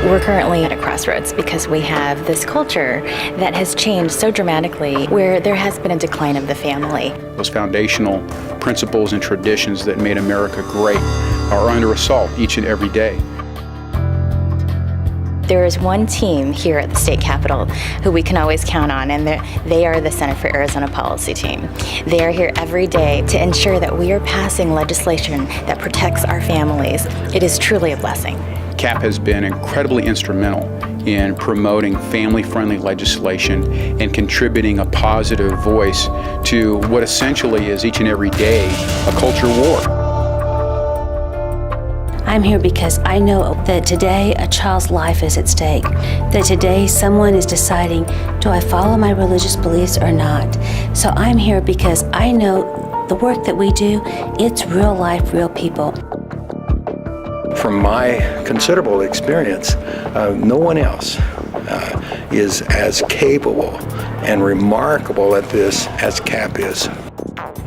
We're currently at a crossroads because we have this culture that has changed so dramatically where there has been a decline of the family. Those foundational principles and traditions that made America great are under assault each and every day. There is one team here at the state capitol who we can always count on, and they are the Center for Arizona Policy Team. They are here every day to ensure that we are passing legislation that protects our families. It is truly a blessing. CAP has been incredibly instrumental in promoting family-friendly legislation and contributing a positive voice to what essentially is each and every day a culture war. I'm here because I know that today a child's life is at stake, that today someone is deciding, do I follow my religious beliefs or not? So I'm here because I know the work that we do, it's real life, real people. From my considerable experience, no one else is as capable and remarkable at this as CAP is.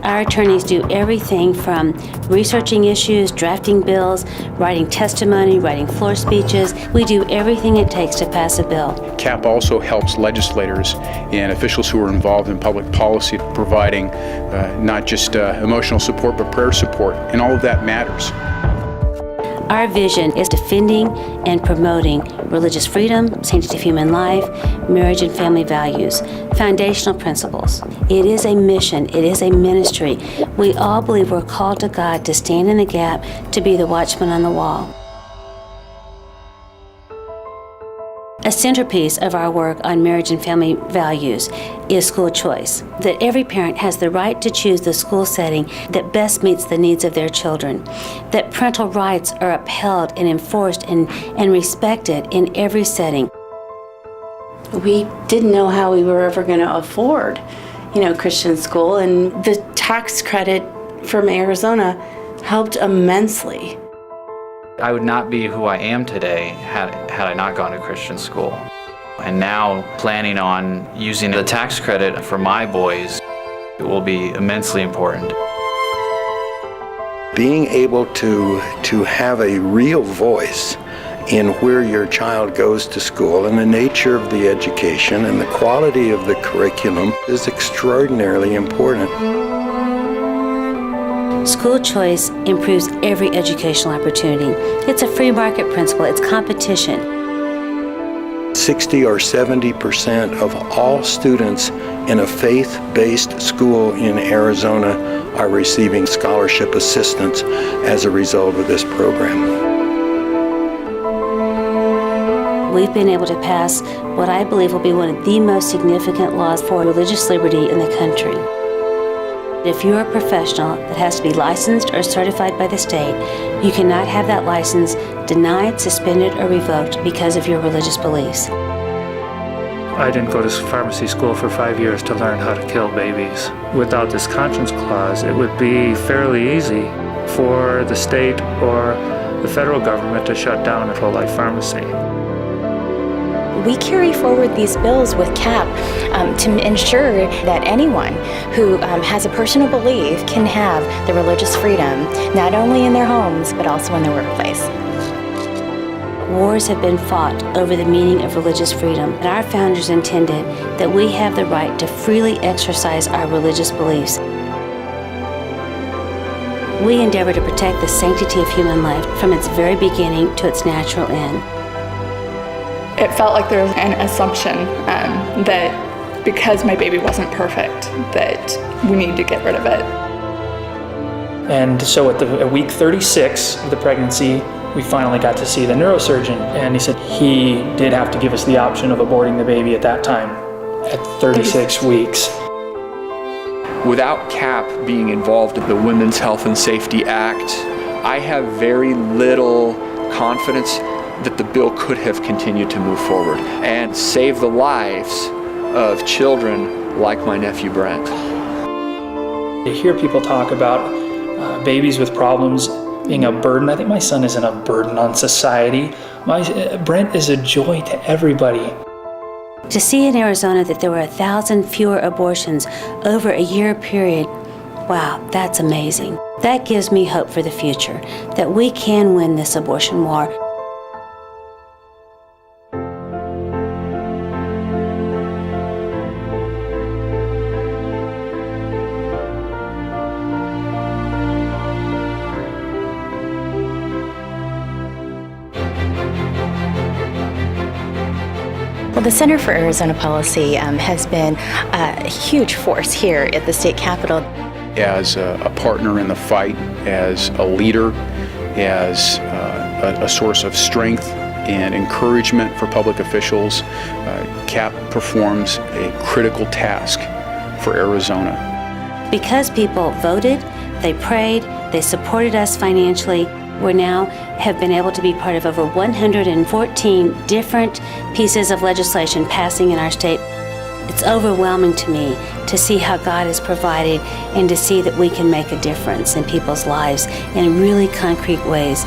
Our attorneys do everything from researching issues, drafting bills, writing testimony, writing floor speeches. We do everything it takes to pass a bill. CAP also helps legislators and officials who are involved in public policy, providing not just emotional support, but prayer support, and all of that matters. Our vision is defending and promoting religious freedom, sanctity of human life, marriage and family values, foundational principles. It is a mission, it is a ministry. We all believe we're called to God to stand in the gap, to be the watchman on the wall. A centerpiece of our work on marriage and family values is school choice, that every parent has the right to choose the school setting that best meets the needs of their children, that parental rights are upheld and enforced and respected in every setting. We didn't know how we were ever going to afford, Christian school, and the tax credit from Arizona helped immensely. I would not be who I am today had I not gone to Christian school. And now planning on using the tax credit for my boys, it will be immensely important. Being able to have a real voice in where your child goes to school and the nature of the education and the quality of the curriculum is extraordinarily important. School choice improves every educational opportunity. It's a free market principle, it's competition. 60 or 70% of all students in a faith-based school in Arizona are receiving scholarship assistance as a result of this program. We've been able to pass what I believe will be one of the most significant laws for religious liberty in the country. If you're a professional that has to be licensed or certified by the state, you cannot have that license denied, suspended, or revoked because of your religious beliefs. I didn't go to pharmacy school for 5 years to learn how to kill babies. Without this conscience clause, it would be fairly easy for the state or the federal government to shut down a pro-life pharmacy. We carry forward these bills with CAP to ensure that anyone who has a personal belief can have the religious freedom, not only in their homes, but also in their workplace. Wars have been fought over the meaning of religious freedom, and our founders intended that we have the right to freely exercise our religious beliefs. We endeavor to protect the sanctity of human life from its very beginning to its natural end. It felt like there was an assumption that because my baby wasn't perfect, that we need to get rid of it. And so at week 36 of the pregnancy, we finally got to see the neurosurgeon, and he said he did have to give us the option of aborting the baby at that time, at 36 weeks. Without CAP being involved in the Women's Health and Safety Act, I have very little confidence that the bill could have continued to move forward and save the lives of children like my nephew Brent. To hear people talk about babies with problems being a burden, I think my son isn't a burden on society. Brent is a joy to everybody. To see in Arizona that there were 1,000 fewer abortions over a year period wow, that's amazing. That gives me hope for the future, that we can win this abortion war. Well, the Center for Arizona Policy has been a huge force here at the state capitol. As a partner in the fight, as a leader, as a source of strength and encouragement for public officials, CAP performs a critical task for Arizona. Because people voted, they prayed, they supported us financially, we now have been able to be part of over 114 different pieces of legislation passing in our state. It's overwhelming to me to see how God has provided and to see that we can make a difference in people's lives in really concrete ways.